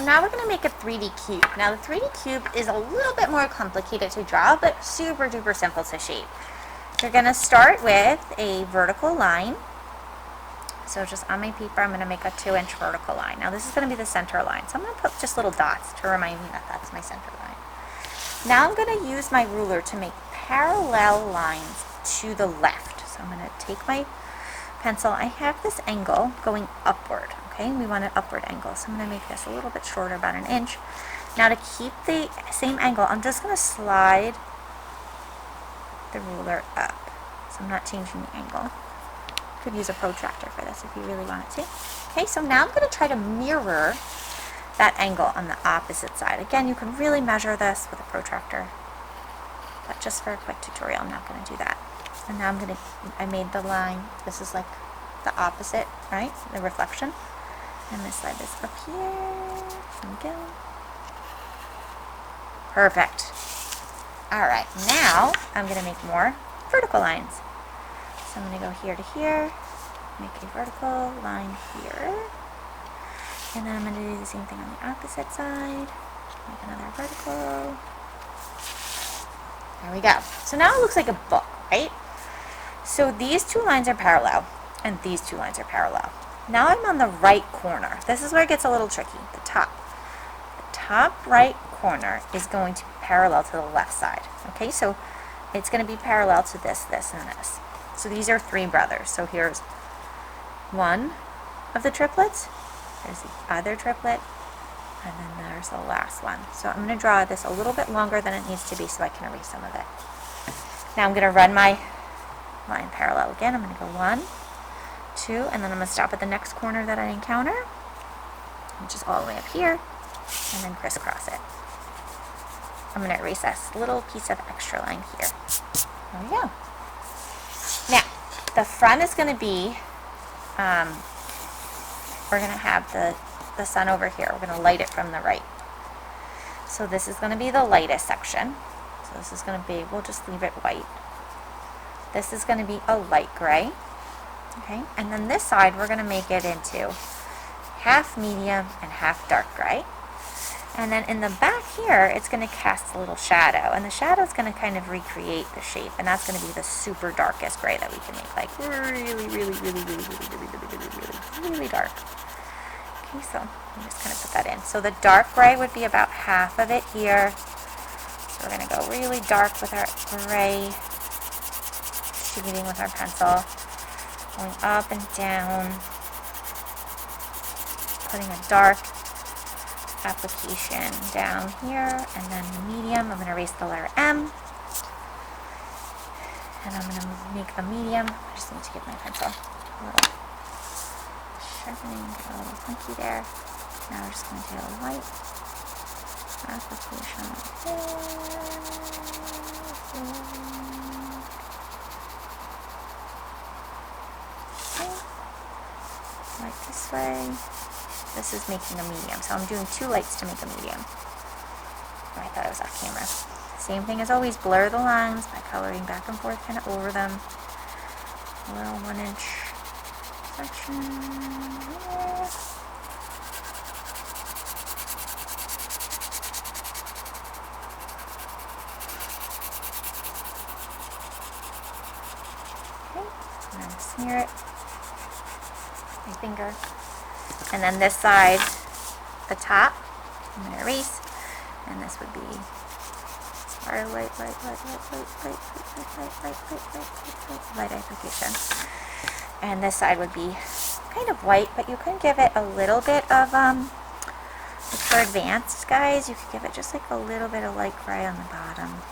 now we're going to make a 3D cube. Now the 3D cube is a little bit more complicated to draw, but super duper simple to shape. You're going to start with a vertical line. So just on my paper, I'm going to make a 2-inch vertical line. Now this is going to be the center line. So I'm going to put just little dots to remind me that that's my center line. Now I'm going to use my ruler to make parallel lines to the left. So I'm going to take my pencil. I have this angle going upward. Okay, we want an upward angle. So I'm going to make this a little bit shorter, about 1 inch. Now to keep the same angle, I'm just going to slide the ruler up. So I'm not changing the angle. You could use a protractor for this if you really wanted to. Okay, so now I'm going to try to mirror that angle on the opposite side. Again, you can really measure this with a protractor, but just for a quick tutorial, I'm not going to do that. And now I made the line. This is like the opposite, right? The reflection. And this side is up here. There we go. Perfect. All right, now I'm going to make more vertical lines. So I'm going to go here to here, make a vertical line here. And then I'm going to do the same thing on the opposite side. Make another vertical. There we go. So now it looks like a book, right? So these two lines are parallel, and these two lines are parallel. Now I'm on the right corner. This is where it gets a little tricky, the top. The top right corner is going to be parallel to the left side. Okay, so it's going to be parallel to this, this, and this. So these are 3 brothers. So here's one of the triplets, there's the other triplet, and then there's the last one. So I'm going to draw this a little bit longer than it needs to be so I can erase some of it. Now I'm going to run my line parallel again. I'm going to go 1, 2, and then I'm going to stop at the next corner that I encounter, which is all the way up here, and then crisscross it. I'm going to erase this little piece of extra line here. There we go. Now, the front is going to be, we're going to have the sun over here. We're going to light it from the right. So this is going to be the lightest section. So this is going to be, we'll just leave it white. This is going to be a light gray. Okay, and then this side we're going to make it into half medium and half dark gray. And then in the back here, it's going to cast a little shadow, and the shadow is going to kind of recreate the shape, and that's going to be the super darkest gray that we can make, like really dark. Okay, so I'm just going to put that in. So the dark gray would be about half of it here. So we're going to go really dark with our gray, shading with our pencil, going up and down, putting a dark application down here, and then the medium, I'm going to erase the letter M, and I'm going to make the medium. I just need to give my pencil a little sharpening, get a little funky there. Now we're just going to do a light application there. Light this way. This is making a medium, so I'm doing 2 lights to make a medium. Oh, I thought it was off camera. Same thing as always, blur the lines by coloring back and forth kind of over them. A little 1-inch section here. Okay, and then smear it with my finger. And then this side, the top, I'm going to erase, and this would be our light application. And this side would be kind of white, but you can give it a little bit of, for advanced guys, you could give it just like a little bit of light gray on the bottom.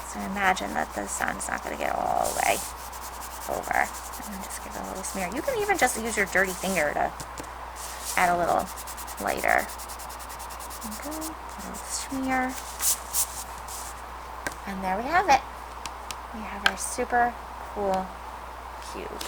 So imagine that the sun's not going to get all the way over. And then just give it a little smear. You can even just use your dirty finger to add a little lighter. Okay, a little smear. And there we have it. We have our super cool cube.